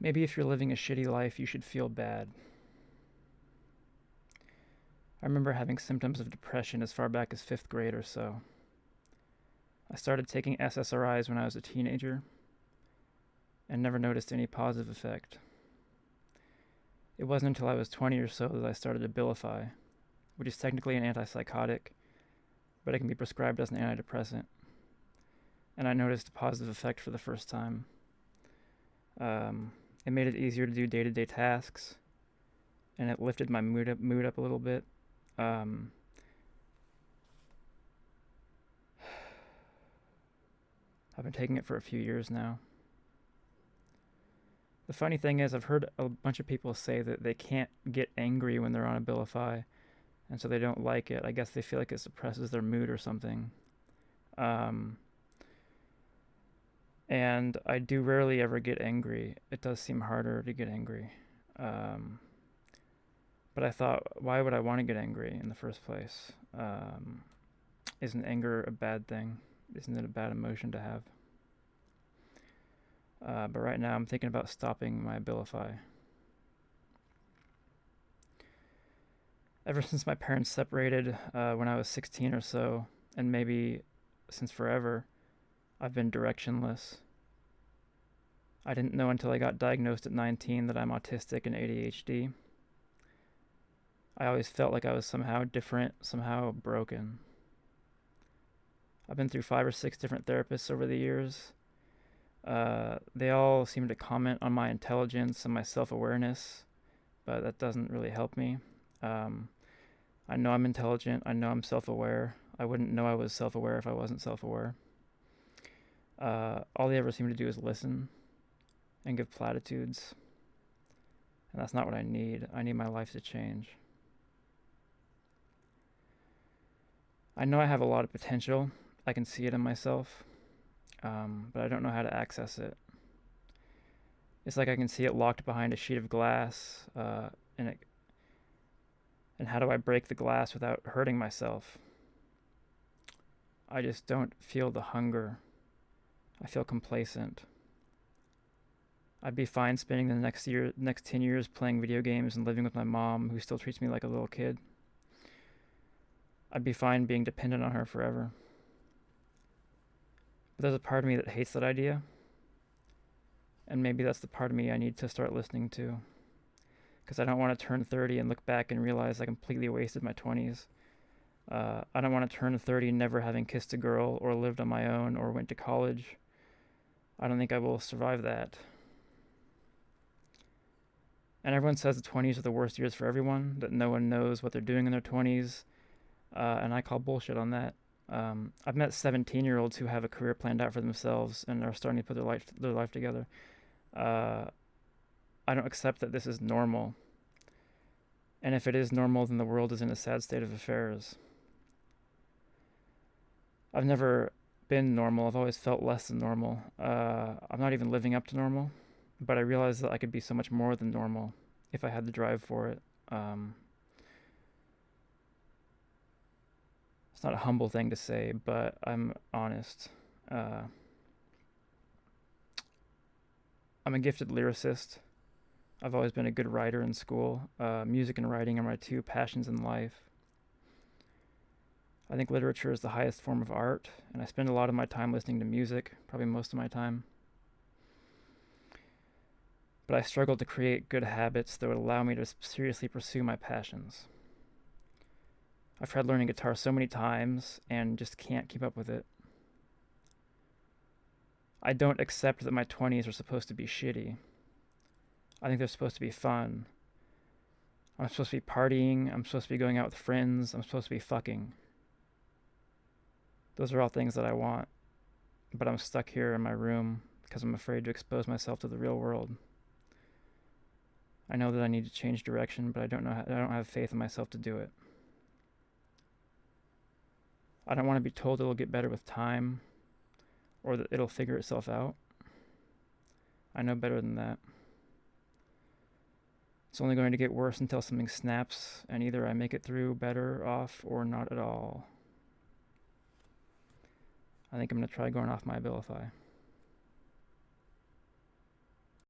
Maybe if you're living a shitty life, you should feel bad. I remember having symptoms of depression as far back as 5th grade or so. I started taking SSRIs when I was a teenager and never noticed any positive effect. It wasn't until I was 20 or so that I started Abilify, which is technically an antipsychotic, but it can be prescribed as an antidepressant. And I noticed a positive effect for the first time. It made it easier to do day-to-day tasks, and it lifted my mood up a little bit. I've been taking it for a few years now. The funny thing is, I've heard a bunch of people say that they can't get angry when they're on Abilify, and so they don't like it. I guess they feel like it suppresses their mood or something. And I do rarely ever get angry. It does seem harder to get angry. But I thought, why would I want to get angry in the first place? Isn't anger a bad thing? Isn't it a bad emotion to have? But right now I'm thinking about stopping my Abilify. Ever since my parents separated when I was 16 or so, and maybe since forever, I've been directionless. I didn't know until I got diagnosed at 19 that I'm autistic and ADHD. I always felt like I was somehow different, somehow broken. I've been through 5 or 6 different therapists over the years. They all seem to comment on my intelligence and my self-awareness, but that doesn't really help me. I know I'm intelligent. I know I'm self-aware. I wouldn't know I was self-aware if I wasn't self-aware. All they ever seem to do is listen and give platitudes. And that's not what I need. I need my life to change. I know I have a lot of potential. I can see it in myself, but I don't know how to access it. It's like I can see it locked behind a sheet of glass, and how do I break the glass without hurting myself? I just don't feel the hunger. I feel complacent. I'd be fine spending the next 10 years playing video games and living with my mom, who still treats me like a little kid. I'd be fine being dependent on her forever. But there's a part of me that hates that idea, and maybe that's the part of me I need to start listening to, because I don't want to turn 30 and look back and realize I completely wasted my 20s. I don't want to turn 30 never having kissed a girl or lived on my own or went to college. I don't think I will survive that. And everyone says the 20s are the worst years for everyone, that no one knows what they're doing in their 20s, and I call bullshit on that. I've met 17-year-olds who have a career planned out for themselves and are starting to put their life together. I don't accept that this is normal. And if it is normal, then the world is in a sad state of affairs. I've never been normal. I've always felt less than normal. I'm not even living up to normal, but I realize that I could be so much more than normal if I had the drive for it. It's not a humble thing to say, but I'm honest. I'm a gifted lyricist. I've always been a good writer in school. Music and writing are my 2 passions in life. I think literature is the highest form of art, and I spend a lot of my time listening to music, probably most of my time. But I struggle to create good habits that would allow me to seriously pursue my passions. I've tried learning guitar so many times and just can't keep up with it. I don't accept that my 20s are supposed to be shitty. I think they're supposed to be fun. I'm supposed to be partying. I'm supposed to be going out with friends. I'm supposed to be fucking. Those are all things that I want, but I'm stuck here in my room because I'm afraid to expose myself to the real world. I know that I need to change direction, but I don't have faith in myself to do it. I don't want to be told it'll get better with time or that it'll figure itself out. I know better than that. It's only going to get worse until something snaps and either I make it through better off or not at all. I think I'm going to try going off my Abilify.